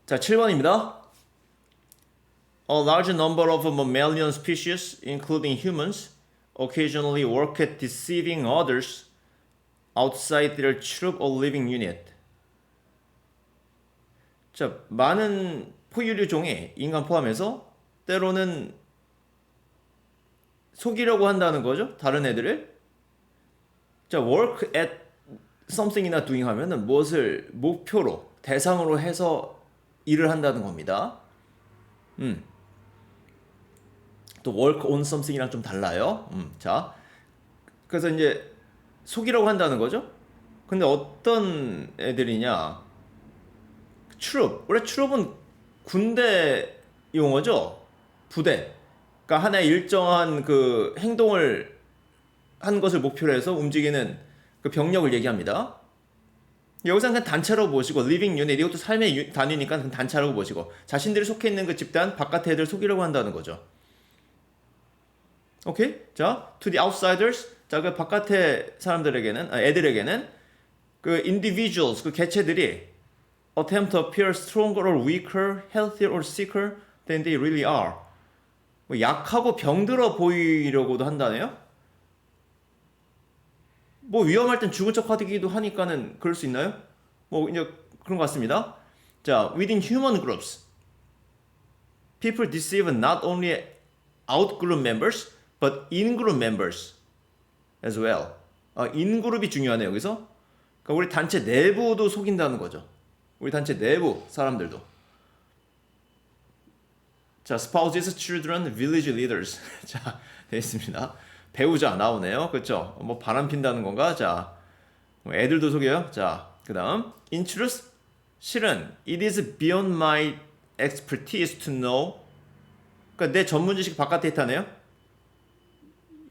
자, 7번입니다. A large number of mammalian species, including humans, occasionally work at deceiving others outside their troop or living unit. 자, 많은 포유류 종이 인간 포함해서 때로는 속이려고 한다는 거죠. 다른 애들을. 자, work at something이나 doing 하면은 무엇을 목표로, 대상으로 해서 일을 한다는 겁니다. 또 work on something이랑 좀 달라요. 자, 그래서 이제 속이려고 한다는 거죠. 근데 어떤 애들이냐? 트룹. 원래 트룹은 군대 용어죠. 부대. 그러니까 하나의 일정한 그 행동을 한 것을 목표로 해서 움직이는 그 병력을 얘기합니다. 여기서는 그냥 단체로 보시고 living unit 이것도 삶의 단위니까 그냥 단체라고 보시고 자신들이 속해 있는 그 집단 바깥의 애들 속이려고 한다는 거죠. 오케이? 자, to the outsiders. 자, 그 바깥의 사람들에게는 애들에게는 그 individuals 그 개체들이 attempt to appear stronger or weaker, healthier or sicker than they really are. 뭐 약하고 병들어 보이려고도 한다네요. 뭐 위험할 땐 죽은 척 하기도 하니까는 그럴 수 있나요? 뭐 이제 그런 것 같습니다. 자, within human groups, people deceive not only out-group members, but in-group members as well. in-그룹이 중요하네요, 여기서. 그러니까 우리 단체 내부도 속인다는 거죠. 우리 단체 내부 사람들도. 자, spouses, children, village leaders. 자, 되어 있습니다. 배우자 나오네요. 그렇죠? 뭐 바람 핀다는 건가? 자, 뭐 애들도 속여요. 자, 그 다음 in truth, 실은 it is beyond my expertise to know. 그러니까 내 전문 지식 바깥에 있다네요.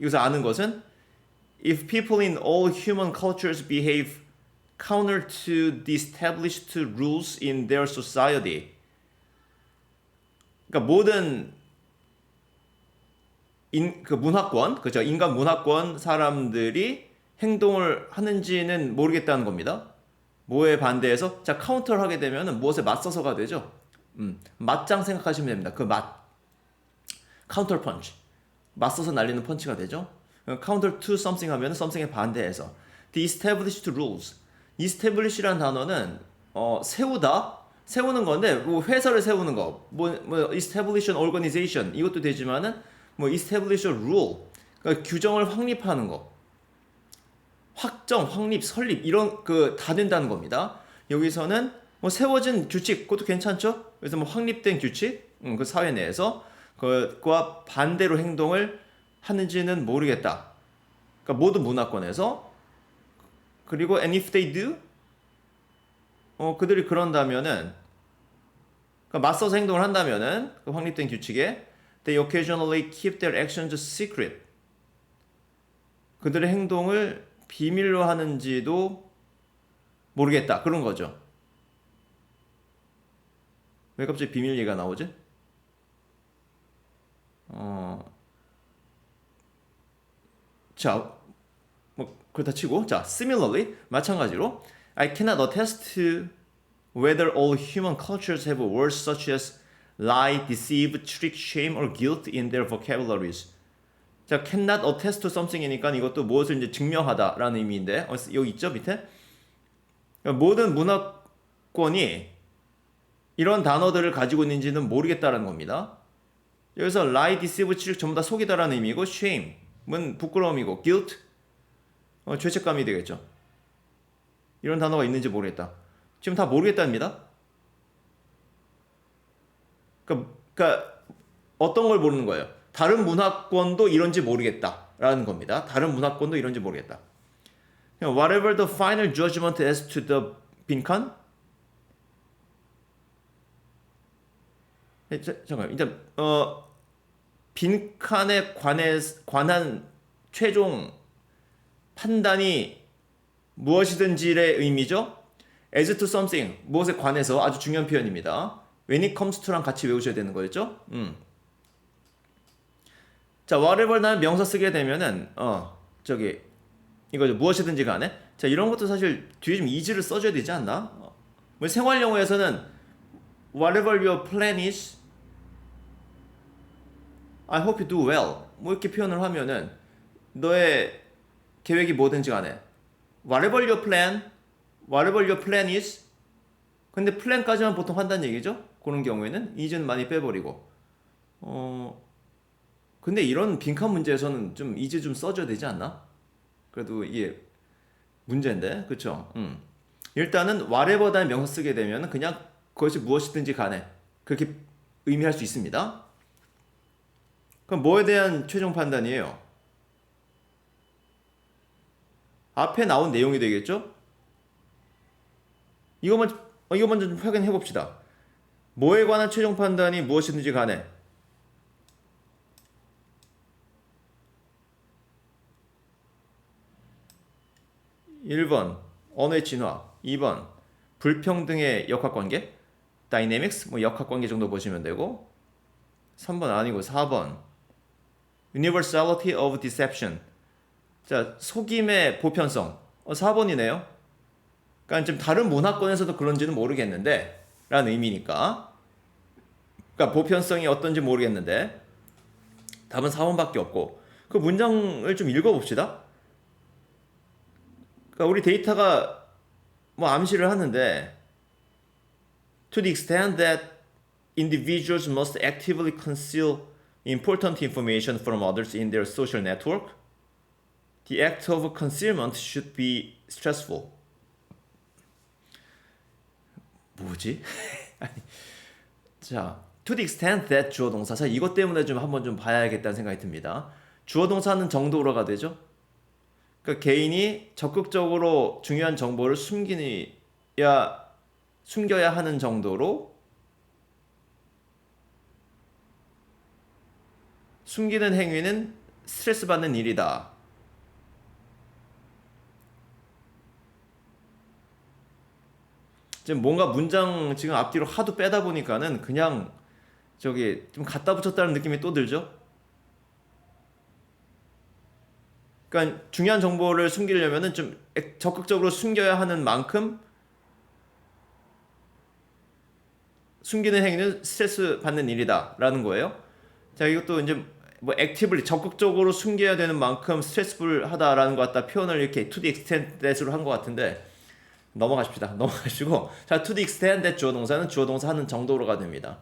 여기서 아는 것은 if people in all human cultures behave counter to the established rules in their society. 그러니까 모든 그 문화권, 그죠? 인간 문화권 사람들이 행동을 하는지는 모르겠다는 겁니다. 뭐에 반대해서 자 카운터를 하게 되면은 무엇에 맞서서가 되죠. 맞짱 생각하시면 됩니다. 그 카운터 펀치, 맞서서 날리는 펀치가 되죠. counter to something 하면 something에 반대해서 the established rules. establish라는 단어는 세우는 건데 뭐 회사를 세우는 거, 뭐 establish an organization 이것도 되지만은 뭐 establish a rule, 그러니까 규정을 확립하는 거, 확정, 확립, 설립 이런 그 다 된다는 겁니다. 여기서는 뭐 세워진 규칙 그것도 괜찮죠. 그래서 뭐 확립된 규칙, 그 사회 내에서 그과 반대로 행동을 하는지는 모르겠다. 그러니까 모든 문화권에서. 그리고 and if they do, 그들이 그런다면은, 그러니까 맞서서 행동을 한다면은 그 확립된 규칙에 they occasionally keep their actions secret. 그들의 행동을 비밀로 하는지도 모르겠다. 그런 거죠. 왜 갑자기 비밀 얘기가 나오지? 자, 뭐 그렇다 치고, 자, similarly 마찬가지로 I cannot attest to whether all human cultures have words such as lie, deceive, trick, shame, or guilt in their vocabularies. 자, cannot attest to something이니까 이것도 무엇을 이제 증명하다라는 의미인데 여기 있죠 밑에. 그러니까 모든 문화권이 이런 단어들을 가지고 있는지는 모르겠다라는 겁니다. 여기서 lie, deceive, trick 전부 다 속이다라는 의미고 shame은 부끄러움이고 guilt 죄책감이 되겠죠. 이런 단어가 있는지 모르겠다. 지금 다 모르겠답니다. 그러니까 어떤 걸 모르는 거예요? 다른 문화권도 이런지 모르겠다라는 겁니다. 다른 문화권도 이런지 모르겠다. Whatever the final judgment as to the 빈칸. 잠깐만, 일단 빈칸에 관한 최종 판단이 무엇이든지의 의미죠. as to something, 무엇에 관해서 아주 중요한 표현입니다. when it comes to랑 같이 외우셔야 되는 거였죠. 자, whatever라는 명사 쓰게 되면은 이거죠. 무엇이든지 간에. 자, 이런 것도 사실 뒤에 좀 is를 써줘야 되지 않나? 뭐 생활 영어에서는 whatever your plan is, I hope you do well. 뭐 이렇게 표현을 하면은 너의 계획이 뭐든지 간에 whatever your plan is. 근데 플랜까지만 보통 한다는 얘기죠. 그런 경우에는 is는 많이 빼버리고. 근데 이런 빈칸 문제에서는 좀 is 좀 써줘야 되지 않나? 그래도 이게 문제인데, 그쵸? 일단은 whatever다는 명사 쓰게 되면 그냥 그것이 무엇이든지 간에 그렇게 의미할 수 있습니다. 그럼 뭐에 대한 최종 판단이에요? 앞에 나온 내용이 되겠죠? 이것만 좀 확인해 봅시다. 뭐에 관한 최종 판단이 무엇이든지 간에 1번 언어의 진화, 2번 불평등의 역학관계, 다이내믹스 뭐 역학관계 정도 보시면 되고, 3번 아니고 4번 universality of deception. 자, 속임의 보편성. 4번이네요. 그러니까 좀 다른 문화권에서도 그런지는 모르겠는데 라는 의미니까. 그러니까 보편성이 어떤지 모르겠는데 답은 4번밖에 없고, 그 문장을 좀 읽어봅시다. 그러니까 우리 데이터가 뭐 암시를 하는데 to the extent that individuals must actively conceal important information from others in their social network, the act of concealment should be stressful. 뭐지? 자, to the extent that 주어 동사. 자, 이것 때문에 좀 한번 좀 봐야겠다는 생각이 듭니다. 주어 동사는 정도로가 되죠. 그러니까 개인이 적극적으로 중요한 정보를 숨겨야 하는 정도로 숨기는 행위는 스트레스 받는 일이다. 지금 뭔가 문장 지금 앞뒤로 하도 빼다 보니까는 그냥 저기 좀 갖다 붙였다는 느낌이 또 들죠? 그러니까 중요한 정보를 숨기려면은 좀 적극적으로 숨겨야 하는 만큼 숨기는 행위는 스트레스 받는 일이다라는 거예요. 자, 이것도 이제 뭐 액티브리 적극적으로 숨겨야 되는 만큼 스트레스풀하다라는 것 같다 표현을 이렇게 to the extent that으로 한 것 같은데 넘어가십시다. 넘어가시고, 자, to the extent that 주어 동사는 주어 동사 하는 정도로가 됩니다.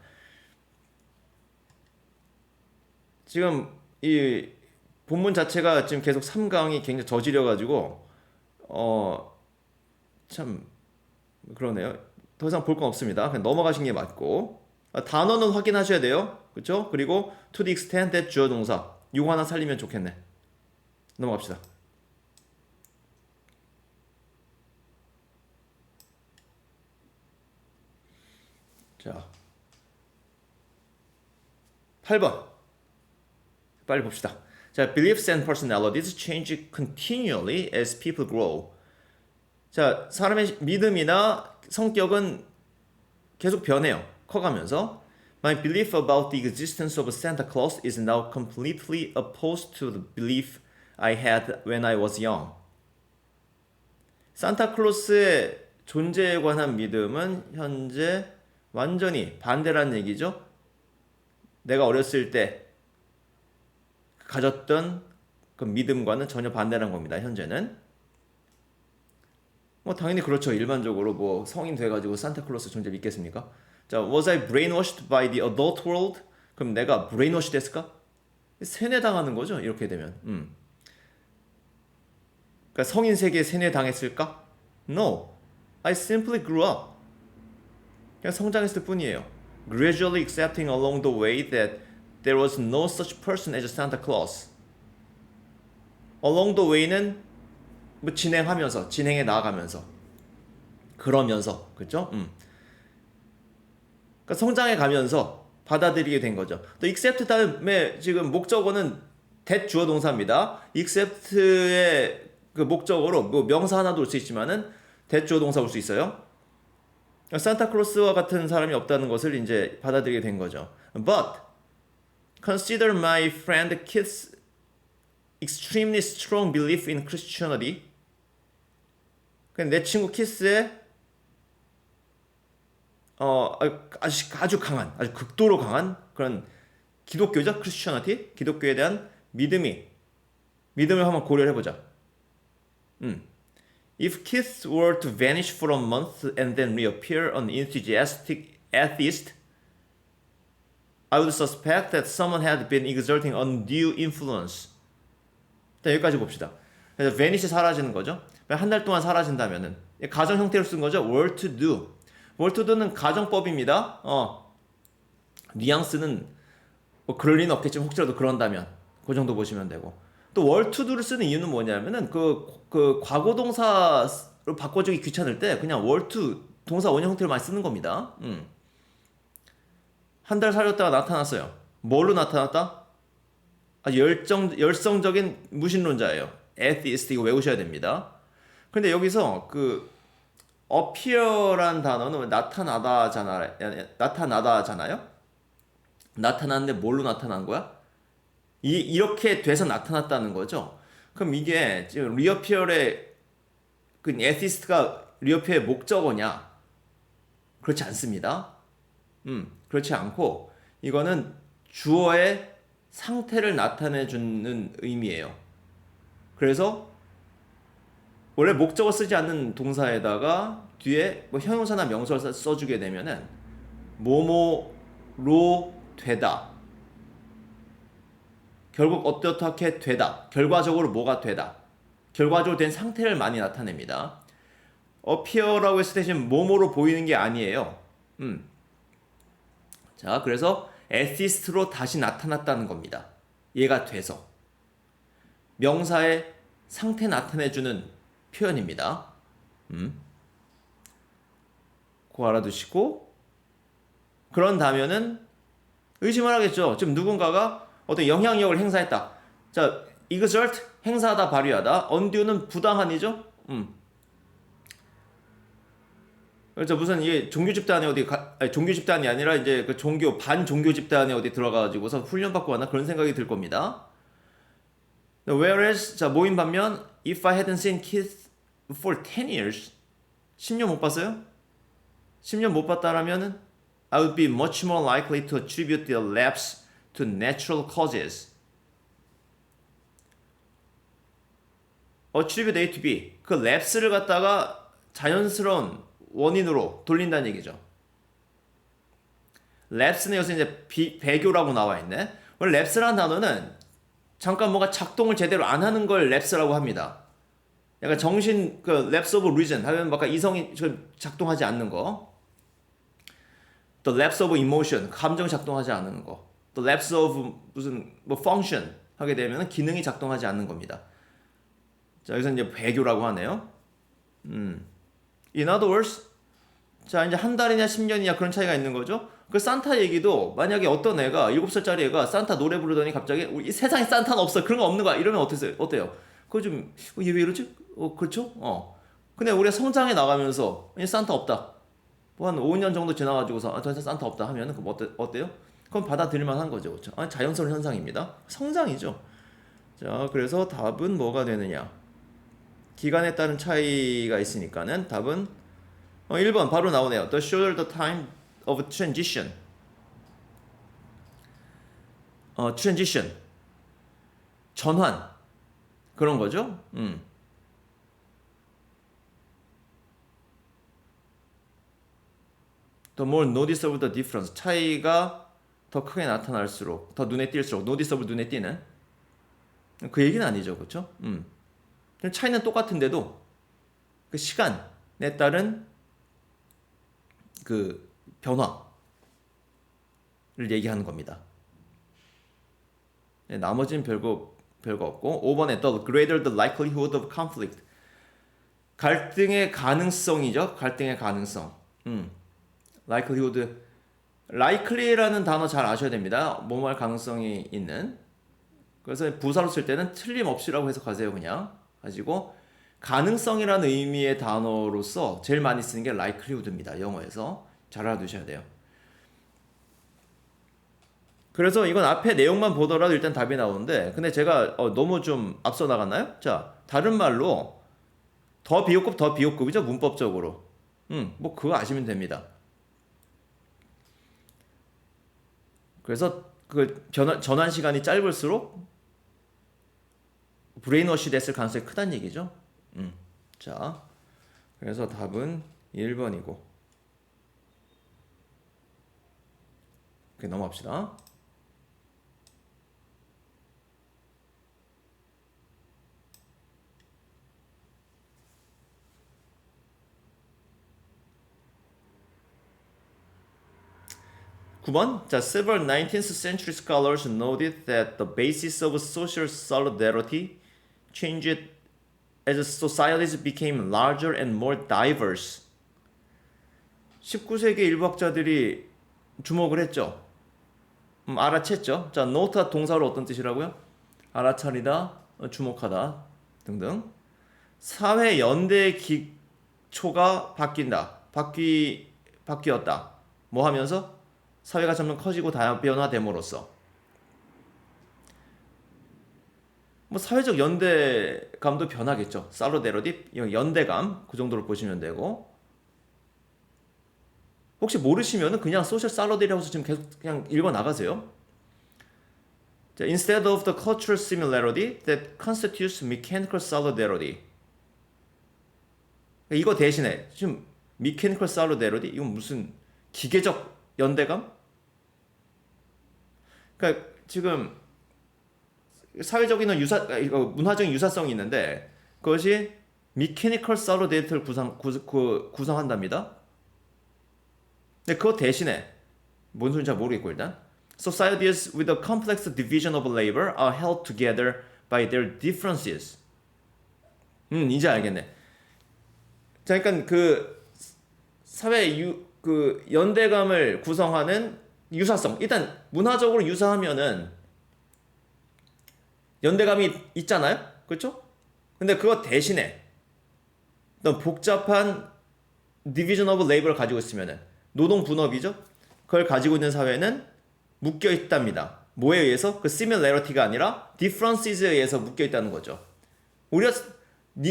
지금 이 본문 자체가 지금 계속 3강이 굉장히 저지려가지고 참 그러네요. 더 이상 볼 건 없습니다. 그냥 넘어가신 게 맞고, 단어는 확인하셔야 돼요. 그렇죠? 그리고 to the extent that 주어 동사 이거 하나 살리면 좋겠네. 넘어갑시다. 자, 8번 빨리 봅시다. 자, beliefs and personalities change continually as people grow. 자, 사람의 믿음이나 성격은 계속 변해요. 커가면서. My belief about the existence of Santa Claus is now completely opposed to the belief I had when I was young. 산타클로스의 존재에 관한 믿음은 현재 완전히 반대라는 얘기죠. 내가 어렸을 때 가졌던 그 믿음과는 전혀 반대라는 겁니다. 현재는. 뭐 당연히 그렇죠. 일반적으로 뭐 성인 돼가지고 산타클로스 존재 믿겠습니까? 자, was I brainwashed by the adult world? 그럼 내가 brainwash 됐을까? 세뇌당하는 거죠. 이렇게 되면. 그러니까 성인 세계에 세뇌당했을까? No. I simply grew up. 그냥 성장했을 뿐이에요. Gradually accepting along the way that there was no such person as Santa Claus. Along the way는 뭐 진행해 나아가면서, 그러면서, 그렇죠? 그러니까 성장해 가면서 받아들이게 된 거죠. 또 accept 다음에 지금 목적어는 that 주어 동사입니다. accept의 그 목적어로 뭐 명사 하나도 올 수 있지만은 that 주어 동사 올 수 있어요. 산타클로스와 같은 사람이 없다는 것을 이제 받아들이게 된 거죠. But consider my friend Keith's extremely strong belief in Christianity. 내 친구 키스의 아주 강한, 아주 극도로 강한 그런 기독교죠. 크리스천리티, 기독교에 대한 믿음을 한번 고려를 해보자. If Keith were to vanish for a month and then reappear an enthusiastic atheist, I would suspect that someone had been exerting undue influence. 자, 여기까지 봅시다. 그래서 vanish 사라지는 거죠. 한 달 동안 사라진다면은 가정 형태로 쓴 거죠. were to do. were to do는 가정법입니다. 뉘앙스는 뭐 그럴 리는 없겠지만 혹시라도 그런다면 그 정도 보시면 되고. 또 were to do를 쓰는 이유는 뭐냐면은 그 과거 동사로 바꿔주기 귀찮을 때 그냥 were to 동사 원형 형태를 많이 쓰는 겁니다. 한 달 살렸다가 나타났어요. 뭘로 나타났다? 아주 열성적인 무신론자예요. atheist 이거 외우셔야 됩니다. 근데 여기서 그 appear란 단어는 나타나다잖아요. 나타났는데 뭘로 나타난 거야? 이렇게 돼서 나타났다는 거죠. 그럼 이게 지금 reappear의 그 atheist가 reappear의 목적어냐? 그렇지 않습니다. 그렇지 않고 이거는 주어의 상태를 나타내주는 의미예요. 그래서 원래 목적어 쓰지 않는 동사에다가 뒤에 뭐 형용사나 명사를 써주게 되면은 뭐뭐로 되다. 결국 어떻게 되다. 결과적으로 뭐가 되다. 결과적으로 된 상태를 많이 나타냅니다. appear라고 했을 때 지금 뭐뭐로 보이는 게 아니에요. 자, 그래서 atheist로 다시 나타났다는 겁니다. 얘가 돼서. 명사의 상태 나타내주는 표현입니다. 그거 알아두시고 그런다면은 의심을 하겠죠. 지금 누군가가 어떤 영향력을 행사했다. 자, exert 행사하다, 발휘하다. undue는 부당한이죠. 그래서 무슨 이게 종교 집단에 종교 집단이 아니라 이제 그 반종교 집단에 어디 들어가가지고서 훈련받고 하나 그런 생각이 들 겁니다. Whereas 자 모임 반면 if I hadn't seen Keith for 10 years 10년 못 봤어요? 10년 못 봤다라면은 I would be much more likely to attribute the lapse to natural causes. attribute A to B 그 lapse를 갖다가 자연스러운 원인으로 돌린다는 얘기죠. lapse는 여기서 이제 배교라고 나와 있네. 원래 lapse라는 단어는 잠깐 뭐가 작동을 제대로 안 하는 걸 lapse라고 합니다. 약간 lapse of reason 하면 막 이성이 작동하지 않는 거. the lapse of emotion 감정 작동하지 않는 거. the lapse of 무슨 function 하게 되면 기능이 작동하지 않는 겁니다. 자, 여기서 이제 배교라고 하네요. In other words, 자, 이제 한 달이냐 10년이냐 그런 차이가 있는 거죠. 그 산타 얘기도 만약에 어떤 애가 7살짜리 애가 산타 노래 부르더니 갑자기 이 세상에 산타는 없어. 그런 거 없는 거야. 이러면 어때요? 그거 좀 얘 왜 이러지? 그렇죠? 근데 우리가 성장해 나가면서 산타 없다. 뭐 한 5년 정도 지나가지고서 더 이상 산타 없다 하면은 그럼 어때요? 그럼 받아들일 만한 거죠. 그렇죠? 자연스러운 현상입니다. 성장이죠. 자, 그래서 답은 뭐가 되느냐? 기간에 따른 차이가 있으니까는 답은 1번 바로 나오네요. The shorter the time of transition. transition. 전환. 그런 거죠. The more noticeable the difference. 차이가 더 크게 나타날수록, 더 눈에 띌수록, noticeable 눈에 띄는. 그 얘기는 아니죠. 그렇죠? 차이는 똑같은데도 그 시간에 따른 그 변화를 얘기하는 겁니다. 네, 나머지는 별거 없고 5번에 the greater the likelihood of conflict. 갈등의 가능성이죠. 갈등의 가능성. likely라는 단어 잘 아셔야 됩니다. 뭐뭐 할 가능성이 있는. 그래서 부사로 쓸 때는 틀림없이라고 해석하세요. 그냥 가지고 가능성이라는 의미의 단어로서 제일 많이 쓰는 게 likelihood입니다. 영어에서 잘 알아두셔야 돼요. 그래서 이건 앞에 내용만 보더라도 일단 답이 나오는데 근데 제가 너무 좀 앞서 나갔나요? 자, 다른 말로 더 비호급이죠. 문법적으로. 뭐 그거 아시면 됩니다. 그래서 그 전환 시간이 짧을수록 브레인워시 됐을 가능성이 크다는 얘기죠. 자, 그래서 답은 1번이고. 오케이, 넘어갑시다. (9번) 자, several 19th century scholars noted that the basis of social solidarity changed as societies became larger and more diverse. 19세기 일부 학자들이 주목을 했죠. 알아챘죠. 자, note가 동사로 어떤 뜻이라고요? 알아차리다, 주목하다 등등. 사회 연대의 기초가 바뀐다. 바뀌었다. 뭐 하면서? 사회가 점점 커지고 다변화됨으로써 뭐 사회적 연대감도 변하겠죠. 살로데로디 연대감 그 정도로 보시면 되고, 혹시 모르시면은 그냥 소셜 살로데리라고 지금 계속 그냥 읽어 나가세요. 자, instead of the cultural similarity that constitutes mechanical solidarity. 이거 대신에 지금 mechanical solidarity 이건 무슨 기계적 연대감? 그러니까 지금 사회적인 문화적인 유사성이 있는데 그것이 mechanical solidarity를 구성한답니다. 근데 그거 대신에 뭔 소리인지 잘 모르겠고 일단 societies with a complex division of labor are held together by their differences. 이제 알겠네. 자, 그러니까 그 사회 그 연대감을 구성하는 유사성. 일단 문화적으로 유사하면은 연대감이 있잖아요. 그렇죠? 근데 그거 대신에 어떤 복잡한 division of labor를 가지고 있으면은 노동 분업이죠. 그걸 가지고 있는 사회는 묶여 있답니다. 뭐에 의해서? 그 similarity가 아니라 differences에 의해서 묶여 있다는 거죠. 우리가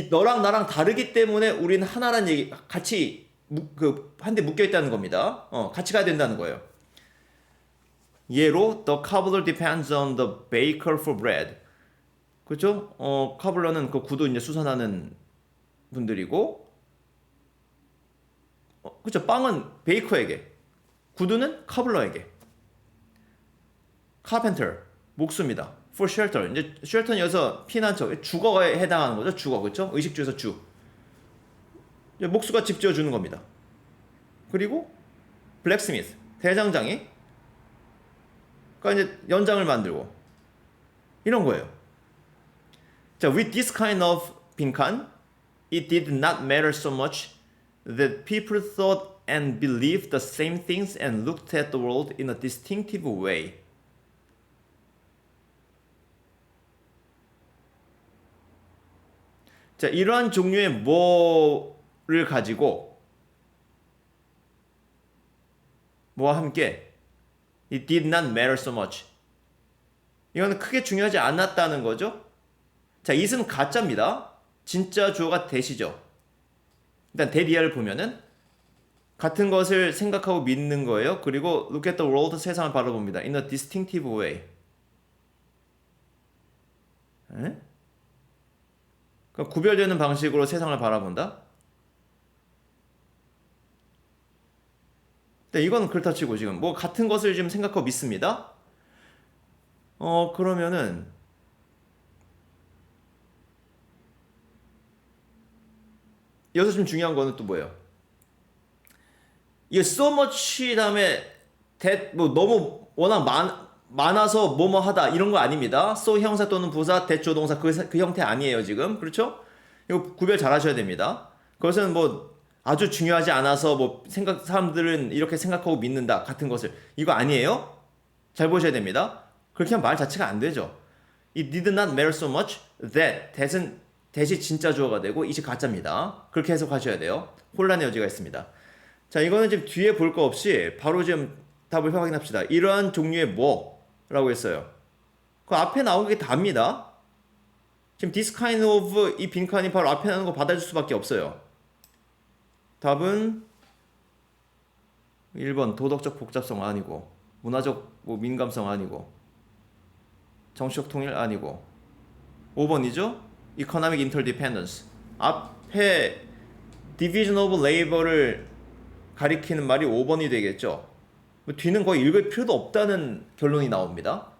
너랑 나랑 다르기 때문에 우리는 하나라는 얘기, 같이 한데 묶여 있다는 겁니다. 같이 가야 된다는 거예요. 예로 the cobbler depends on the baker for bread. 그렇죠? cobbler는 그 구두 이제 수선하는 분들이고, 그렇죠? 빵은 베이커에게, 구두는 cobbler에게. carpenter 목수입니다. for shelter. 이제 shelter는 여기서 피난처, 주거에 해당하는 거죠. 주거, 그렇죠? 의식주에서 주. 목수가 집 지어주는 겁니다. 그리고 blacksmith 대장장이 그러니까 이제 연장을 만들고 이런 거예요. 자, with this kind of 빈칸, it did not matter so much that people thought and believed the same things and looked at the world in a distinctive way. 자, 이러한 종류의 뭐를 가지고 뭐와 함께 It did not matter so much. 이거는 크게 중요하지 않았다는 거죠. 자, it은 가짜입니다. 진짜 주어가 that이죠. 일단 that이야를 보면은 같은 것을 생각하고 믿는 거예요. 그리고 look at the world, 세상을 바라봅니다. In a distinctive way. 그러니까 구별되는 방식으로 세상을 바라본다. 네, 이건 그렇다 치고 지금 뭐 같은 것을 지금 생각하고 믿습니다. 그러면은 여기서 좀 중요한 거는 또 뭐예요? 이게 so much 다음에 that 뭐 너무 워낙 많아서 뭐뭐 하다 이런 거 아닙니다. so 형사 또는 부사 that 조동사 그 형태 아니에요 지금. 그렇죠? 이거 구별 잘 하셔야 됩니다. 그것은 뭐 아주 중요하지 않아서 뭐 사람들은 이렇게 생각하고 믿는다 같은 것을 이거 아니에요. 잘 보셔야 됩니다. 그렇게 하면 말 자체가 안 되죠. It did not matter so much that that이 진짜 주어가 되고 it이 가짜입니다. 그렇게 해석하셔야 돼요. 혼란의 여지가 있습니다. 자, 이거는 지금 뒤에 볼 거 없이 바로 지금 답을 확인합시다. 이러한 종류의 뭐라고 했어요. 그 앞에 나온 게 답니다. 지금 this kind of 이 빈칸이 바로 앞에 나오는 거 받아줄 수밖에 없어요. 답은 1번 도덕적 복잡성 아니고 문화적 뭐 민감성 아니고 정치적 통일 아니고 5번이죠? Economic Interdependence. 앞에 Division of Labor를 가리키는 말이 5번이 되겠죠. 뒤는 거의 읽을 필요도 없다는 결론이 나옵니다.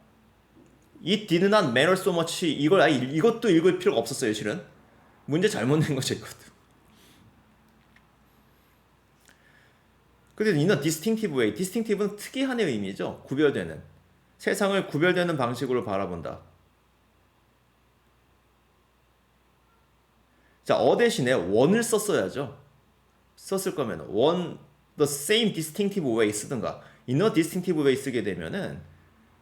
It did not matter so much. 이걸 아예 이것도 읽을 필요가 없었어요, 실은. 문제 잘못 낸 거죠, 이것도. 근데 in a distinctive way. distinctive는 특이한의 의미죠. 구별되는. 세상을 구별되는 방식으로 바라본다. 자, 대신에 one을 썼어야죠. 썼을 거면 one, the same distinctive way 쓰든가. in a distinctive way 쓰게 되면은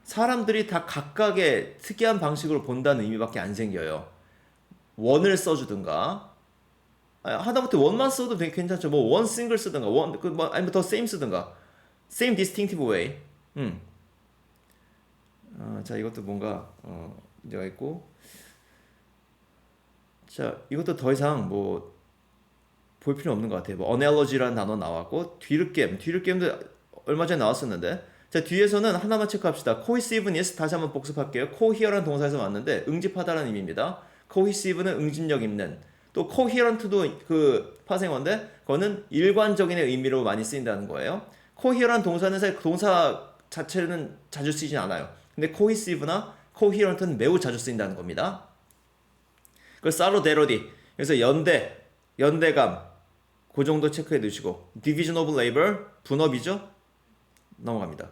사람들이 다 각각의 특이한 방식으로 본다는 의미밖에 안 생겨요. one을 써주든가. 하다못해 one만 써도 되게 괜찮죠. 뭐 one single 쓰든가, one 아니면 더 same 쓰든가. same distinctive way. 자, 이것도 뭔가 문제가 있고. 자, 이것도 더 이상 뭐 볼 필요 없는 것 같아요. 뭐 analogy라는 단어 나왔고 뒤늦게도 얼마 전에 나왔었는데. 자, 뒤에서는 하나만 체크합시다. cohesiveness 다시 한번 복습할게요. cohere라는 동사에서 왔는데 응집하다라는 의미입니다. cohesive는 응집력 있는. 또 coherent도 그 파생어인데 그거는 일관적인의 의미로 많이 쓰인다는 거예요. cohere라는 동사는 사실 동사 자체는 자주 쓰이진 않아요. 근데 cohesive나 coherent는 매우 자주 쓰인다는 겁니다. 그 solidarity, 그래서 연대감, 그 정도 체크해 두시고. division of labor, 분업이죠. 넘어갑니다.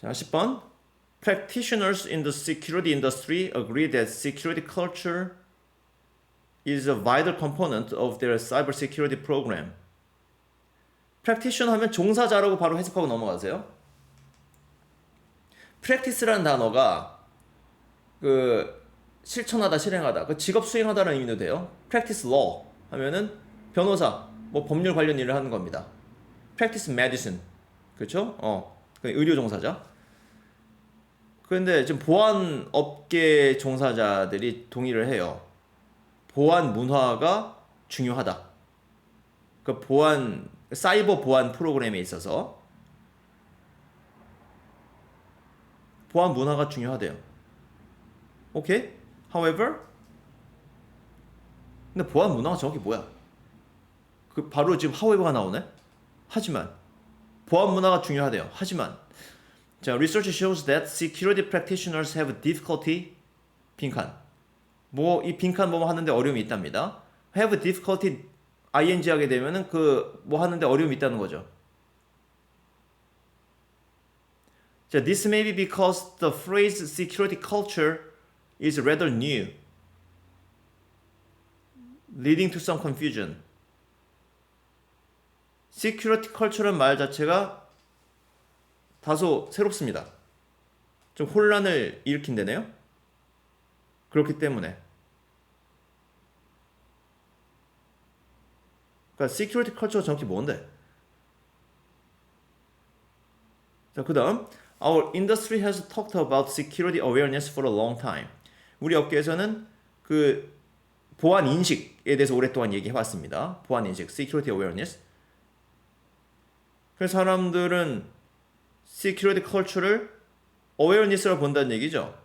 자, 10번. Practitioners in the security industry agree that security culture is a vital component of their cybersecurity program. practitioner 하면 종사자라고 바로 해석하고 넘어가세요. practice라는 단어가 그 실천하다, 실행하다, 그 직업 수행하다라는 의미도 돼요. practice law 하면은 변호사, 뭐 법률 관련 일을 하는 겁니다. practice medicine, 그렇죠? 그 의료 종사자. 그런데 지금 보안 업계 종사자들이 동의를 해요. 보안 문화가 중요하다. 그 사이버 보안 프로그램에 있어서 보안 문화가 중요하대요. 오케이? However, 근데 보안 문화가 정확히 뭐야? 그 바로 지금 however가 나오네. 하지만 보안 문화가 중요하대요. 하지만 자, research shows that security practitioners have difficulty 빈칸. 뭐 이 빈칸 뭐 하는데 어려움이 있답니다. have difficulty ing 하게 되면은 그 뭐 하는데 어려움이 있다는 거죠. 자, this may be because the phrase security culture is rather new, leading to some confusion. security culture란 말 자체가 다소 새롭습니다. 좀 혼란을 일으킨다네요. 그렇기 때문에 그러니까 security culture가 정확히 뭔데? 자, 그 다음 Our industry has talked about security awareness for a long time. 우리 업계에서는 그 보안 인식에 대해서 오랫동안 얘기해왔습니다. 보안 인식, security awareness. 그래서 사람들은 security culture를 awareness라고 본다는 얘기죠.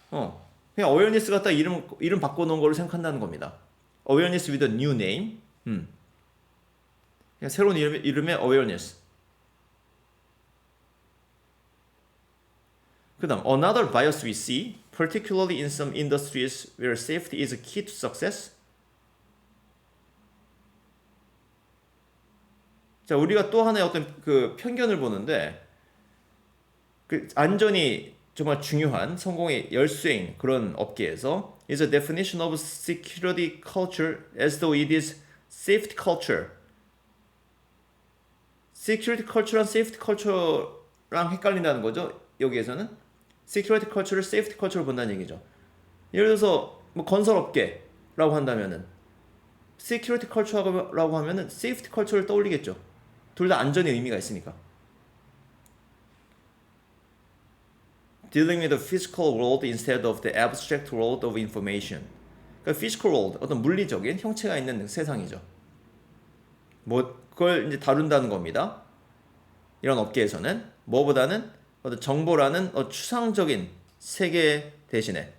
그냥 awareness 갖다 이름 바꿔놓은 거로 생각한다는 겁니다. awareness with a new name. 그냥 새로운 이름의 awareness. 그 다음 another bias we see, particularly in some industries where safety is a key to success. 자, 우리가 또 하나의 어떤 그 편견을 보는데 그 안전이 정말 중요한 성공의 열쇠인 그런 업계에서 is a definition of security culture as though it is safety culture. security culture랑 safety culture랑 헷갈린다는 거죠. 여기에서는 security culture를 safety culture로 본다는 얘기죠. 예를 들어서 뭐 건설업계라고 한다면은 security culture라고 하면은 safety culture를 떠올리겠죠. 둘 다 안전의 의미가 있으니까. Dealing with the physical world instead of the abstract world of information. 그러니까 physical world, 어떤 물리적인 형체가 있는 세상이죠. 뭐 그걸 이제 다룬다는 겁니다. 이런 업계에서는 뭐보다는 어떤 정보라는 추상적인 세계 대신에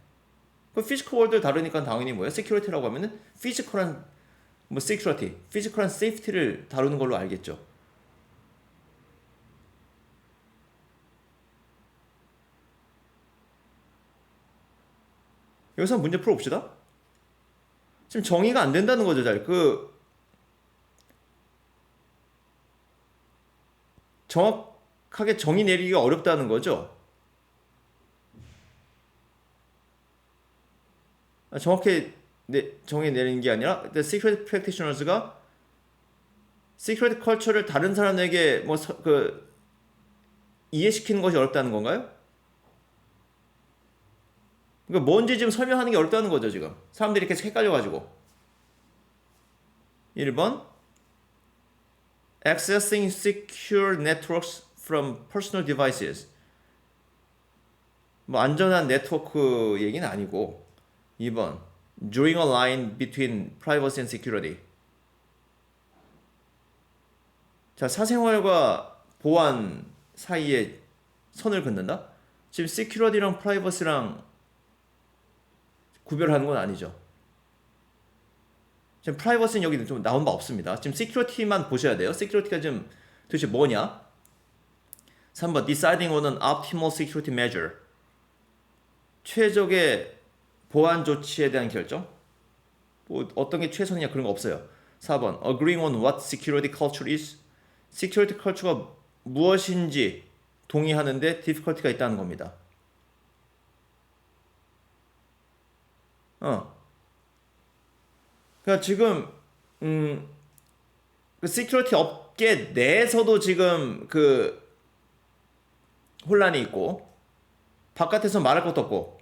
그 피지컬 월드를 다루니까 당연히 뭐예요? 시큐리티라고 하면은 피지컬한 뭐 시큐리티, 피지컬한 세이프티를 다루는 걸로 알겠죠. 여기서 문제 풀어봅시다. 지금 정의가 안 된다는 거죠, 잘. 정확하게 정의 내리기가 어렵다는 거죠. 정확히 정의 내리는 게 아니라 the secret practitioners가 시크릿 컬처를 다른 사람에게 이해시키는 것이 어렵다는 건가요? 그러니까 뭔지 지금 설명하는 게 어렵다는 거죠, 지금. 사람들이 계속 헷갈려가지고. 1번 Accessing secure networks from personal devices. 뭐 안전한 네트워크 얘기는 아니고 2번 Drawing a line between privacy and security. 자, 사생활과 보안 사이에 선을 긋는다? 지금 security랑 privacy랑 구별하는 건 아니죠. 지금 privacy는 여기 좀 나온 바 없습니다. 지금 security만 보셔야 돼요. security가 지금 도대체 뭐냐? 3번 Deciding on an optimal security measure. 최적의 보안 조치에 대한 결정? 뭐 어떤 게 최선이냐 그런 거 없어요. 4번 Agreeing on what security culture is. security culture가 무엇인지 동의하는데 difficulty가 있다는 겁니다. 그러니까 지금 그 시큐리티 업계 내에서도 지금 그 혼란이 있고 바깥에서 말할 것도 없고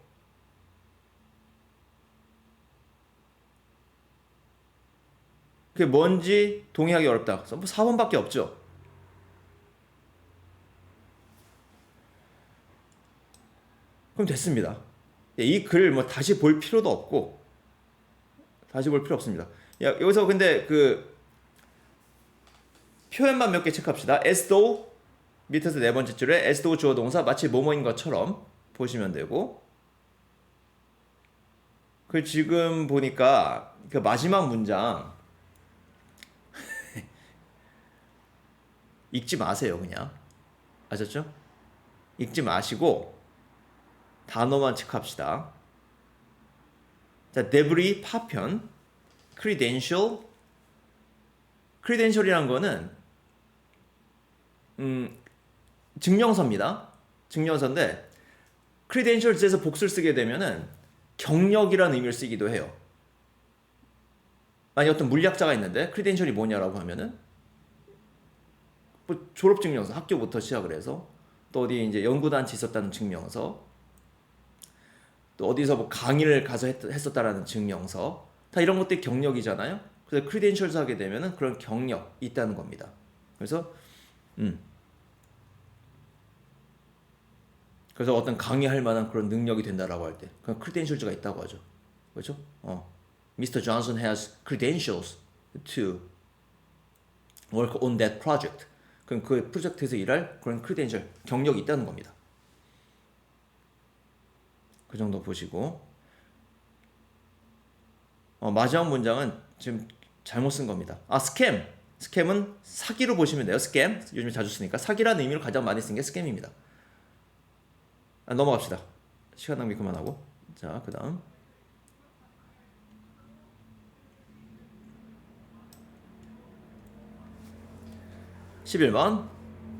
그게 뭔지 동의하기 어렵다. 그래서 뭐 4번밖에 없죠. 그럼 됐습니다. 이 글 뭐 다시 볼 필요도 없고 다시 볼 필요 없습니다. 여기서 근데 그 표현만 몇 개 체크합시다. as though 밑에서 네 번째 줄에 as though 주어 동사 마치 뭐뭐인 것처럼 보시면 되고 그 지금 보니까 그 마지막 문장 읽지 마세요, 그냥. 아셨죠? 읽지 마시고 단어만 체크합시다. 자, debris 파편, credential. credential이란 거는 증명서입니다. 증명서인데 credentials에서 복수를 쓰게 되면은 경력이라는 의미를 쓰기도 해요. 만약 어떤 물리학자가 있는데 credential이 뭐냐라고 하면은 뭐 졸업증명서, 학교부터 시작을 해서 또 어디 이제 연구단체 있었다는 증명서, 또 어디서 뭐 강의를 가서 했었다라는 증명서, 다 이런 것들이 경력이잖아요. 그래서 크리덴셜스 하게 되면은 그런 경력이 있다는 겁니다. 그래서 그래서 어떤 강의할 만한 그런 능력이 된다라고 할 때 그런 크리덴셜즈가 있다고 하죠. 그렇죠? Mr. Johnson has credentials to work on that project. 그럼 그 프로젝트에서 일할 그런 크리덴셜, 경력이 있다는 겁니다. 그 정도 보시고 마지막 문장은 지금 잘못 쓴 겁니다. 스캠. 스캠은 사기로 보시면 돼요. 스캠. 요즘에 자주 쓰니까 사기라는 의미로 가장 많이 쓴 게 스캠입니다. 넘어갑시다. 시간 낭비 그만하고. 자, 그 다음 11번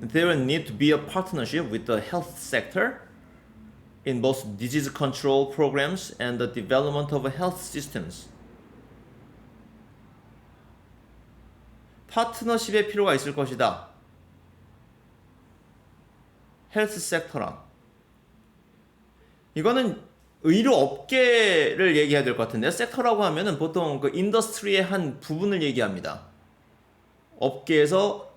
There will need to be a partnership with the health sector in both disease control programs and the development of health systems. 파트너십의 필요가 있을 것이다. 헬스 섹터랑. 이거는 의료 업계를 얘기해야 될 것 같은데요. 섹터라고 하면은 보통 그 인더스트리의 한 부분을 얘기합니다. 업계에서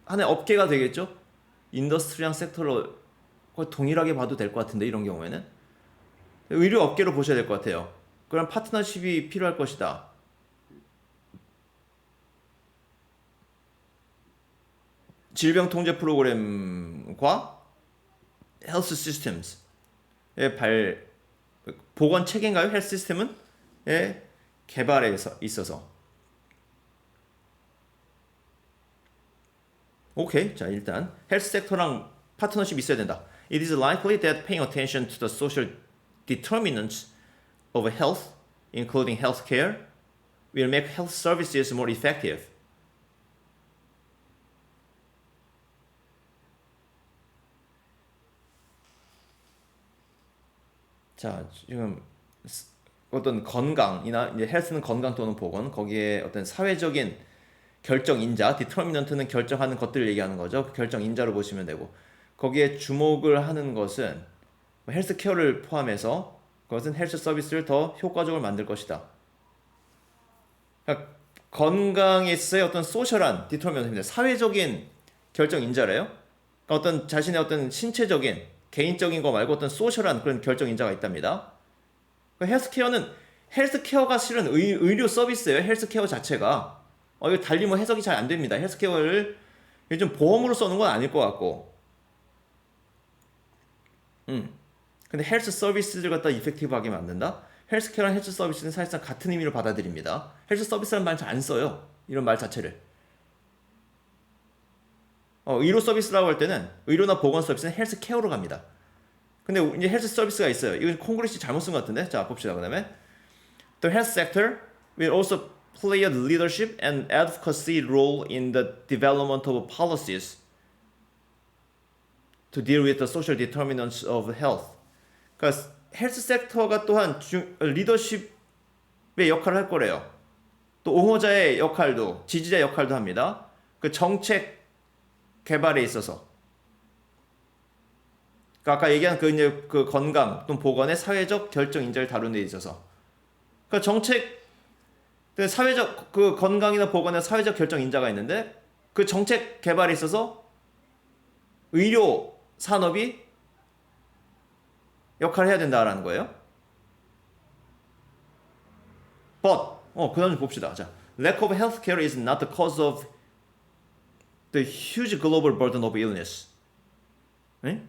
하나의 업계가 되겠죠? 인더스트리랑 섹터로 거의 동일하게 봐도 될 것 같은데 이런 경우에는 의료 업계로 보셔야 될 것 같아요. 그런 파트너십이 필요할 것이다. 질병 통제 프로그램과 헬스 시스템스의 보건 체계인가요? 헬스 시스템은 개발에 있어서 오케이. 자, 일단 헬스 섹터랑 파트너십 있어야 된다. It is likely that paying attention to the social determinants of health, including healthcare, will make health services more effective. 자, 지금 어떤 건강이나 이제 헬스는 건강 또는 보건, 거기에 어떤 사회적인 결정인자, 디터미넌트는 결정하는 것들을 얘기하는 거죠. 그 결정인자로 보시면 되고 거기에 주목을 하는 것은 헬스케어를 포함해서 그것은 헬스 서비스를 더 효과적으로 만들 것이다. 그러니까 건강에 있어의 어떤 소셜한 디터미넌트입니다. 사회적인 결정인자래요. 그러니까 어떤 자신의 어떤 신체적인 개인적인 거 말고 어떤 소셜한 그런 결정인자가 있답니다. 그러니까 헬스케어가 실은 의료 서비스예요. 헬스케어 자체가. 이거 달리 뭐 해석이 잘 안 됩니다. 헬스케어를 요즘 보험으로 써는 건 아닐 것 같고. 근데 헬스 서비스를 갖다 이펙티브하게 만든다? 헬스케어랑 헬스 서비스는 사실상 같은 의미로 받아들입니다. 헬스 서비스라는 말 잘 안 써요. 이런 말 자체를. 의료 서비스라고 할 때는 의료나 보건 서비스는 헬스케어로 갑니다. 근데 이제 헬스 서비스가 있어요. 이건 콩글리시 잘못 쓴 것 같은데. 자, 봅시다. 그다음에 The health sector will also play a leadership and advocacy role in the development of policies to deal with the social determinants of health. 그러니까 헬스 섹터가 또한 리더십의 역할을 할 거래요. 또 옹호자의 역할도, 지지자 역할도 합니다. 그 정책 개발에 있어서. 그러니까 아까 얘기한 그 건강 또는 보건의 사회적 결정 인자를 다루는 데 있어서. 그러니까 정책 사회적 그 건강이나 보건의 사회적 결정 인자가 있는데 그 정책 개발에 있어서 의료 산업이 역할을 해야 된다라는 거예요. But 그 다음 좀 봅시다. 자, lack of healthcare is not the cause of the huge global burden of illness. 네?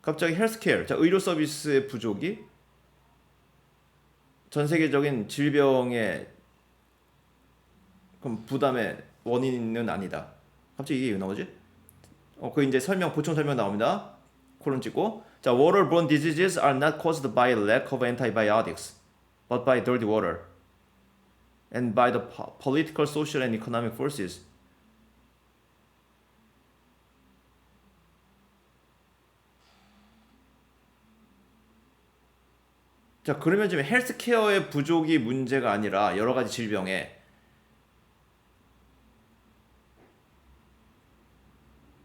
갑자기 헬스케어, 자, 의료 서비스의 부족이 전 세계적인 질병의 부담의 원인은 아니다. 갑자기 이게 왜 나오지? 그 이제 보충 설명 나옵니다. 콜론 찍고. 자, waterborne diseases are not caused by lack of antibiotics, but by dirty water, and by the political, social, and economic forces. 자, 그러면 지금 헬스케어의 부족이 문제가 아니라 여러 가지 질병에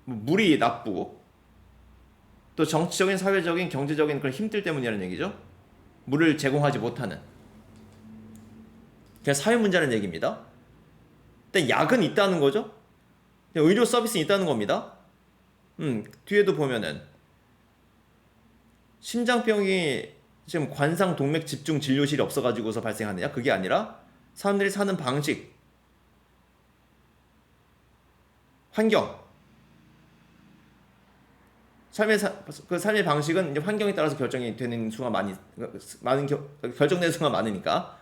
물이 나쁘고 또 정치적인, 사회적인, 경제적인 그런 힘들 때문이라는 얘기죠. 물을 제공하지 못하는. 그냥 사회 문제라는 얘기입니다. 근데 약은 있다는 거죠. 의료 서비스는 있다는 겁니다. 뒤에도 보면은 심장병이 지금 관상 동맥 집중 진료실이 없어가지고서 발생하느냐? 그게 아니라 사람들이 사는 방식, 환경, 삶의 방식은 이제 환경에 따라서 결정이 되는 수가 결정되는 수가 많으니까.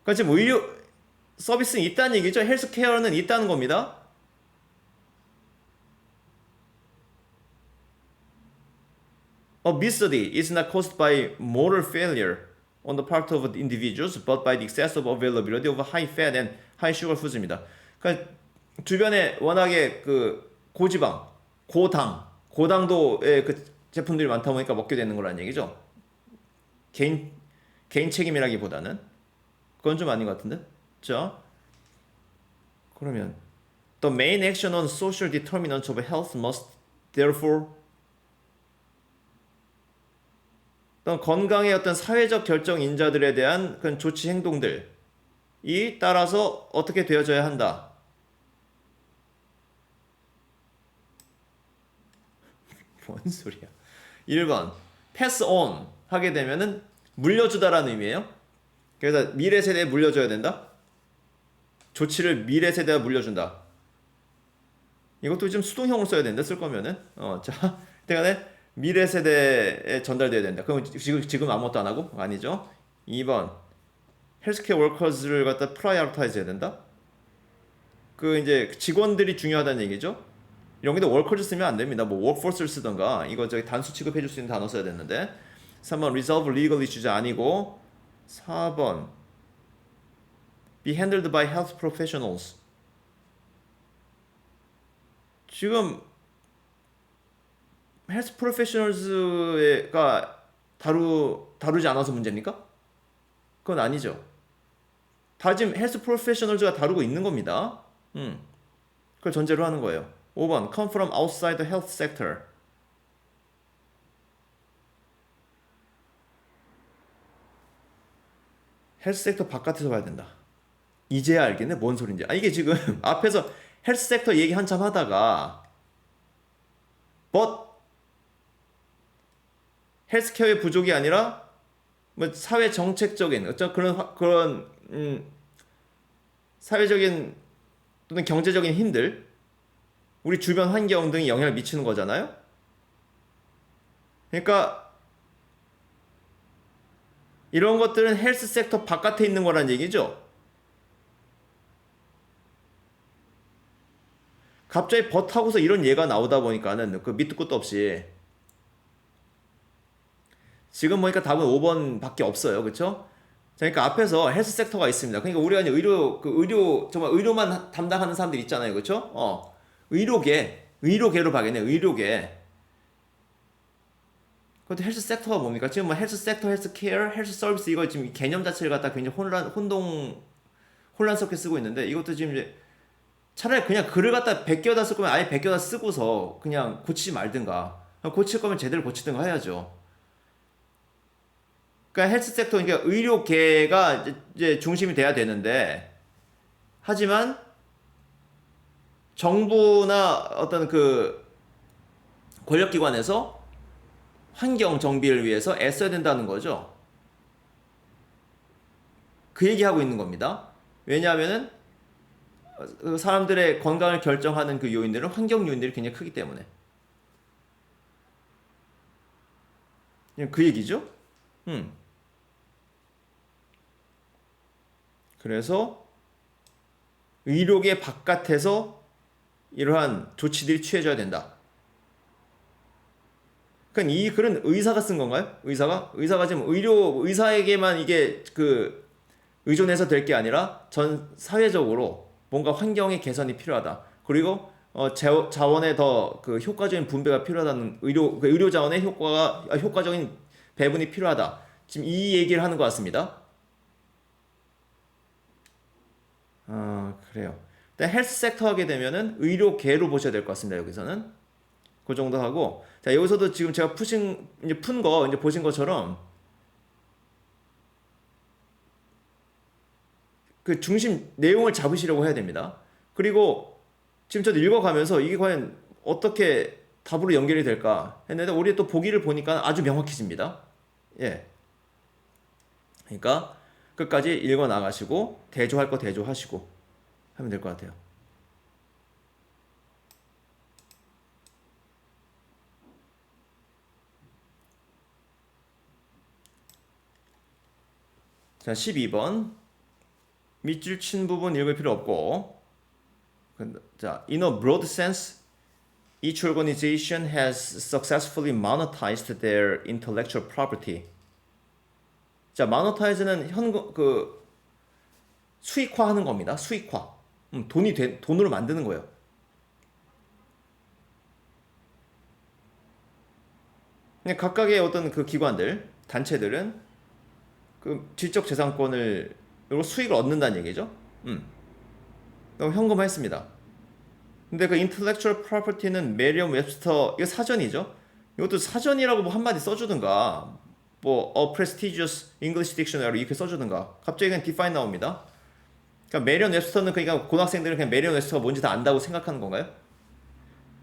그러니까 지금 의료 서비스는 있다는 얘기죠. 헬스케어는 있다는 겁니다. Obesity is not caused by moral failure on the part of individuals, but by the excessive availability of high fat and high sugar foods입니다. 그러니까 주변에 워낙에 그 고지방, 고당도의 그 제품들이 많다 보니까 먹게 되는 거라는 얘기죠. 개인 책임이라기보다는 그건 좀 아닌 것 같은데. 자, 그러면 the main action on social determinants of health must therefore 어떤 건강의 어떤 사회적 결정 인자들에 대한 그런 조치 행동들이 따라서 어떻게 되어져야 한다. 뭔 소리야. 1번 pass on 하게 되면은 물려주다라는 의미예요. 그래서 미래 세대에 물려줘야 된다. 조치를 미래 세대에 물려준다. 이것도 좀 수동형으로 써야 된다. 쓸 거면은 자, 때간에 미래 세대에 전달돼야 된다. 그럼 지금 아무것도 안 하고 아니죠. 2번 헬스케어 워커즈를 갖다 프라이어타이즈 해야 된다. 그 이제 직원들이 중요하다는 얘기죠. 이런 게도 워커즈 쓰면 안 됩니다. 뭐 워크포스를 쓰던가 이거 저기 단수 취급해 줄 수 있는 단어 써야 되는데. 3번 resolve legal issues 아니고 4번 be handled by health professionals. 지금 헬스 프로페셔널즈가 다루지 않아서 문제입니까? 그건 아니죠. 다 지금 헬스 프로페셔널즈가 다루고 있는 겁니다. 그걸 전제로 하는 거예요. 5번 come from outside the health sector. 헬스 섹터 바깥에서 봐야 된다. 이제야 알겠네 뭔 소린지. 이게 지금 앞에서 헬스 섹터 얘기 한참 하다가 but 헬스케어의 부족이 아니라 뭐 사회 정책적인 어떤 그런 사회적인 또는 경제적인 힘들, 우리 주변 환경 등이 영향을 미치는 거잖아요. 그러니까 이런 것들은 헬스 섹터 바깥에 있는 거란 얘기죠. 갑자기 버타고서 이런 예가 나오다 보니까는 그 밑도 끝도 없이 지금 보니까 답은 5번밖에 없어요. 그렇죠? 그러니까 앞에서 헬스 섹터가 있습니다. 그러니까 우리가 이제 의료 정말 의료만 담당하는 사람들 있잖아요. 그렇죠? 의료계로 봐야겠네. 의료계. 그것도 헬스 섹터가 뭡니까? 지금 뭐 헬스 섹터, 헬스 케어, 헬스 서비스 이거 지금 개념 자체를 갖다 굉장히 혼란스럽게 쓰고 있는데 이것도 지금 이제 차라리 그냥 글을 갖다 베껴다 쓸 거면 아예 베껴다 쓰고서 그냥 고치지 말든가. 고칠 거면 제대로 고치든가 해야죠. 그러니까 헬스 섹터, 그러니까 의료계가 이제 중심이 돼야 되는데, 하지만 정부나 어떤 그 권력기관에서 환경 정비를 위해서 애써야 된다는 거죠. 그 얘기하고 있는 겁니다. 왜냐하면은 사람들의 건강을 결정하는 그 요인들은 환경 요인들이 굉장히 크기 때문에. 그냥 그 얘기죠. 그래서 의료계 바깥에서 이러한 조치들이 취해져야 된다. 그러니까 이 글은 의사가 쓴 건가요? 의사가 지금 의사에게만 이게 그 의존해서 될 게 아니라 전 사회적으로 뭔가 환경의 개선이 필요하다. 그리고 자원의 더 그 효과적인 분배가 필요하다는 의료 자원의 효과적인 배분이 필요하다. 지금 이 얘기를 하는 것 같습니다. 그래요. 일단 헬스 섹터 하게 되면은 의료계로 보셔야 될 것 같습니다. 여기서는 그 정도 하고, 자 여기서도 지금 제가 푼 거 이제 보신 것처럼 그 중심 내용을 잡으시려고 해야 됩니다. 그리고 지금 저도 읽어가면서 이게 과연 어떻게 답으로 연결이 될까 했는데 우리 또 보기를 보니까 아주 명확해집니다. 예. 그러니까 끝까지 읽어 나가시고 대조할 거 대조하시고 하면 될 것 같아요. 자, 12번. 밑줄 친 부분 읽을 필요 없고. 자, in a broad sense, each organization has successfully monetized their intellectual property. 자, monetize는 수익화하는 겁니다. 수익화. 돈으로 만드는 거예요. 각각의 어떤 그 기관들, 단체들은 그 지적 재산권을 수익을 얻는다는 얘기죠. 현금화했습니다. 근데 그 intellectual property는 메리엄 웹스터, 이거 사전이죠. 이것도 사전이라고 뭐 한마디 써주든가, 뭐 a prestigious English dictionary 이렇게 써주든가. 갑자기 그냥 define 나옵니다. 그러니까 메리엄 웹스터는 그러니까 고등학생들은 그냥 메리엄 웹스터가 뭔지 다 안다고 생각하는 건가요?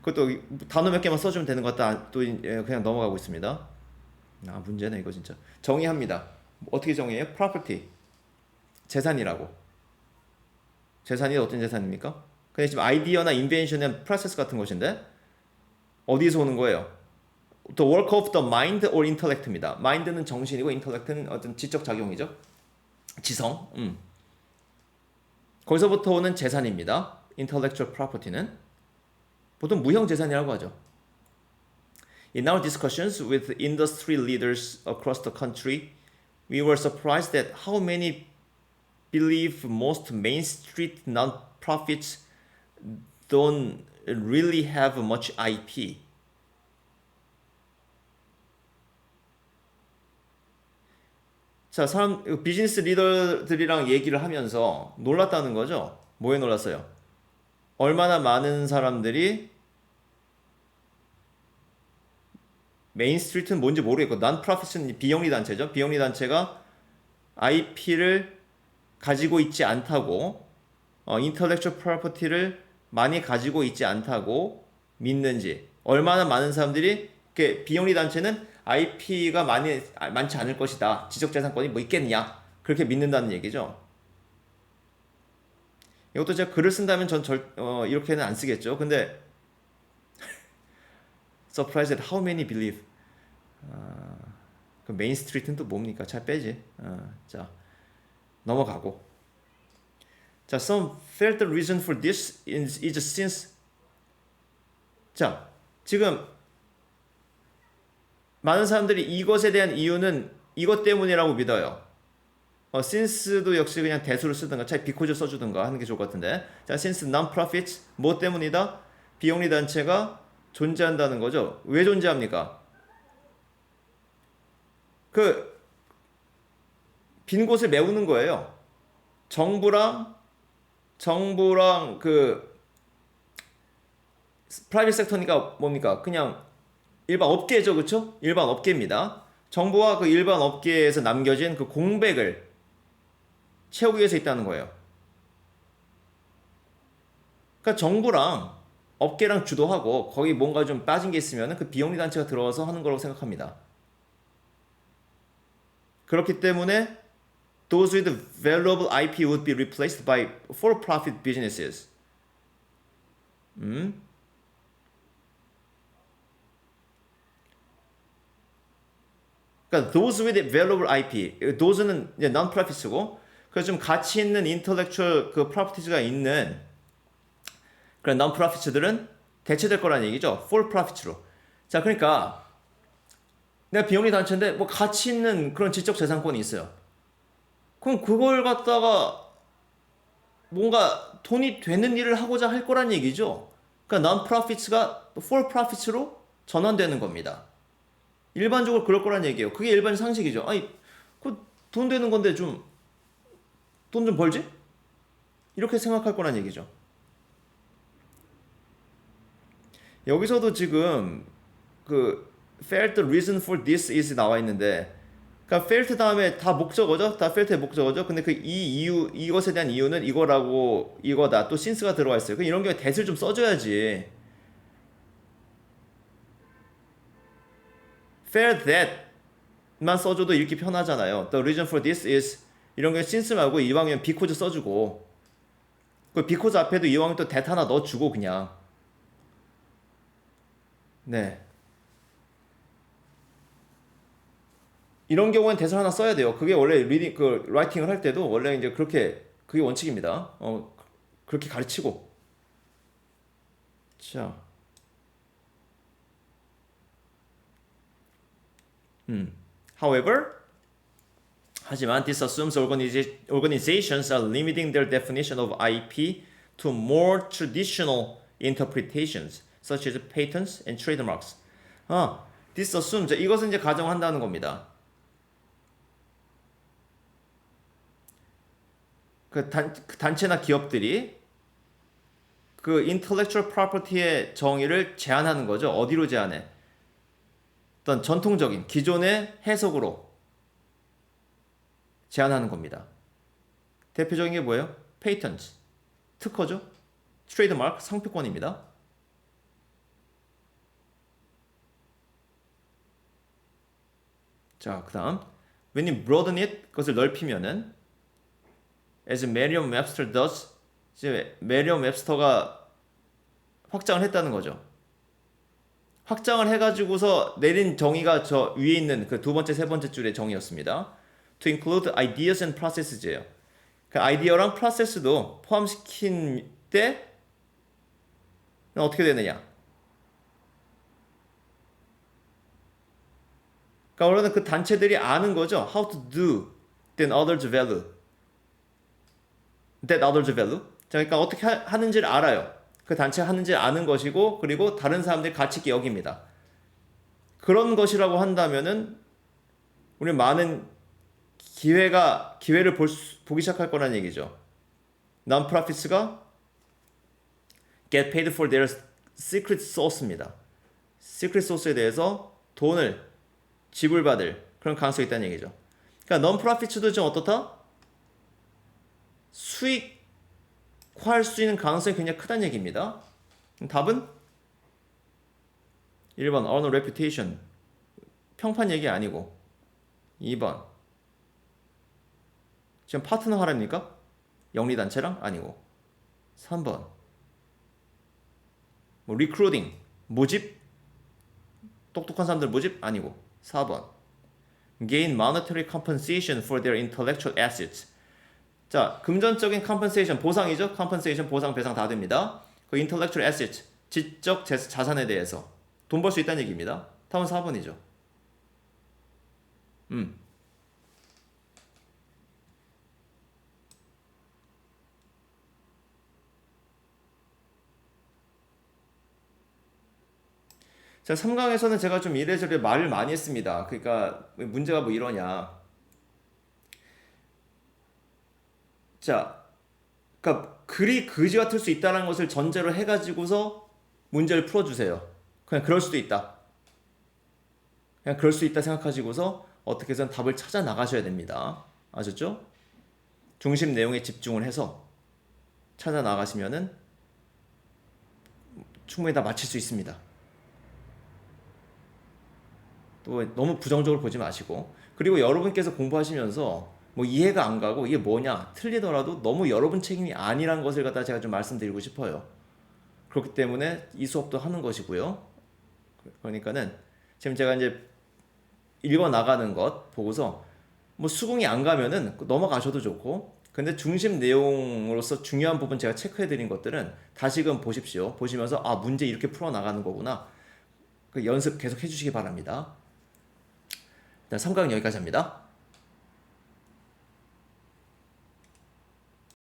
그것도 단어 몇 개만 써주면 되는 것 같다. 또 그냥 넘어가고 있습니다. 아, 문제네 이거 진짜. 정의합니다. 어떻게 정의해요? property. 재산이라고. 재산이 어떤 재산입니까? 그냥 지금 아이디어나 인벤션은 프로세스 같은 것인데 어디서 오는 거예요? The work of the mind or intellect입니다. mind는 정신이고 intellect는 어떤 지적 작용이죠. 지성. 거기서부터 오는 재산입니다. intellectual property는 보통 무형 재산이라고 하죠. In our discussions with industry leaders across the country, we were surprised at how many believe most Main Street non-profits don't really have much IP. 자, 비즈니스 리더들이랑 얘기를 하면서 놀랐다는 거죠. 뭐에 놀랐어요? 얼마나 많은 사람들이 메인스트리트는 뭔지 모르겠고 non-profit은 비영리 단체죠. 비영리 단체가 IP를 가지고 있지 않다고 intellectual property를 많이 가지고 있지 않다고 믿는지 얼마나 많은 사람들이 비영리 단체는 IP가 많지 않을 것이다. 지적재산권이 뭐 있겠냐 그렇게 믿는다는 얘기죠. 이것도 제가 글을 쓴다면 전 이렇게는 안 쓰겠죠. 근데 surprised at how many believe. 그 메인 스트리트는 또 뭡니까? 잘 빼지. 자, 넘어가고. 자, some felt the reason for this is since. 자, 지금 많은 사람들이 이것에 대한 이유는 이것 때문이라고 믿어요. since도 역시 그냥 대수를 쓰든가 차라리 because 써주든가 하는 게 좋을 것 같은데. 자, since non-profits 뭐 때문이다? 비영리 단체가 존재한다는 거죠. 왜 존재합니까? 빈 곳을 메우는 거예요. 정부랑 프라이빗 섹터니까 뭡니까? 그냥 일반 업계죠, 그렇죠? 일반 업계입니다. 정부와 그 일반 업계에서 남겨진 그 공백을 채우기 위해서 있다는 거예요. 그러니까 정부랑 업계랑 주도하고 거기 뭔가 좀 빠진 게 있으면 그 비영리 단체가 들어와서 하는 거라고 생각합니다. 그렇기 때문에 those with valuable IP would be replaced by for-profit businesses. 그러니까 those with valuable IP, those는 이제 non-profits고, 그래서 좀 가치 있는 intellectual 그 properties가 있는 그런 non-profits들은 대체될 거라는 얘기죠. for-profits로. 자, 그러니까 내가 비영리 단체인데 뭐 가치 있는 그런 지적 재산권이 있어요. 그럼 그걸 갖다가 뭔가 돈이 되는 일을 하고자 할 거란 얘기죠. 그러니까 non-profits가 for-profits로 전환되는 겁니다. 일반적으로 그럴 거란 얘기예요. 그게 일반 상식이죠. 아니, 그 돈 되는 건데 좀 돈 좀 벌지? 이렇게 생각할 거란 얘기죠. 여기서도 지금 그 felt the reason for this is 나와 있는데, 그러니까 felt 다음에 다 목적어죠. 다 felt의 목적어죠. 근데 그 이것에 대한 이유는 이거라고 이거다. 또 since가 들어가 있어요. 그 이런 경우에 that을 좀 써줘야지. felt that만 써줘도 읽기 편하잖아요. The reason for this is 이런 게 since 말고 이왕이면 because 써주고, 그 because 앞에도 이왕이면 또 that 하나 넣어주고 그냥. 네. 이런 경우엔 대사 하나 써야 돼요. 그게 원래 라이팅을 할 때도 원래 이제 그게 원칙입니다. 그렇게 가르치고. 자. However, 하지만 this assumes organizations are limiting their definition of IP to more traditional interpretations, such as patents and trademarks. This assumes, 이것은 이제 가정한다는 겁니다. 그 단체나 기업들이 그 intellectual property의 정의를 제한하는 거죠. 어디로 제한해? 어떤 전통적인 기존의 해석으로 제한하는 겁니다. 대표적인 게 뭐예요? patent, 특허죠. trademark, 상표권입니다. 자, 그다음 when you broaden it 그것을 넓히면은 as Merriam-Webster does 이제 메리엄 웹스터가 확장을 했다는 거죠. 확장을 해가지고서 내린 정의가 저 위에 있는 그 두 번째, 세 번째 줄의 정의였습니다. To include ideas and processes예요. 그 아이디어랑 프로세스도 포함시킨 때 어떻게 되느냐? 그러니까 원래는 그 단체들이 아는 거죠. How to do then others value. That others value. 자, 그러니까 어떻게 하는지를 알아요. 그 단체가 하는지를 아는 것이고 그리고 다른 사람들이 가치 있게 여깁니다. 그런 것이라고 한다면은 우리 많은 기회를 보기 시작할 거라는 얘기죠. Non-profits가 get paid for their secret sauce입니다. secret sauce에 대해서 돈을 지불받을 그런 가능성이 있다는 얘기죠. 그러니까 non-profits도 좀 어떻다? 수익화할 수 있는 가능성이 굉장히 크다는 얘기입니다. 답은 1번 earn a reputation 평판 얘기 아니고 2번 지금 파트너 하랍니까? 영리단체랑? 아니고 3번 뭐 recruiting 모집? 똑똑한 사람들 모집? 아니고 4번 gain monetary compensation for their intellectual assets. 자, 금전적인 compensation 보상이죠. compensation 보상 배상 다 됩니다. 그 intellectual assets 지적 자산에 대해서 돈 벌 수 있다는 얘기입니다. 답은 4번이죠. 자, 3강에서는 제가 좀 이래저래 말을 많이 했습니다. 그러니까 문제가 뭐 이러냐. 자, 그러니까 글이 그지 같을 수 있다는 것을 전제로 해가지고서 문제를 풀어주세요. 그냥 그럴 수도 있다. 그냥 그럴 수 있다 생각하시고서 어떻게 해서는 답을 찾아 나가셔야 됩니다. 아셨죠? 중심 내용에 집중을 해서 찾아 나가시면은 충분히 다 맞힐 수 있습니다. 또 너무 부정적으로 보지 마시고 그리고 여러분께서 공부하시면서 뭐 이해가 안 가고 이게 뭐냐 틀리더라도 너무 여러분 책임이 아니란 것을 갖다 제가 좀 말씀드리고 싶어요. 그렇기 때문에 이 수업도 하는 것이고요. 그러니까는 지금 제가 이제 읽어 나가는 것 보고서 뭐 수긍이 안 가면은 넘어가셔도 좋고 근데 중심 내용으로서 중요한 부분 제가 체크해 드린 것들은 다시금 보십시오. 보시면서 아 문제 이렇게 풀어 나가는 거구나. 그 연습 계속 해주시기 바랍니다. 일단 3강은 여기까지 합니다.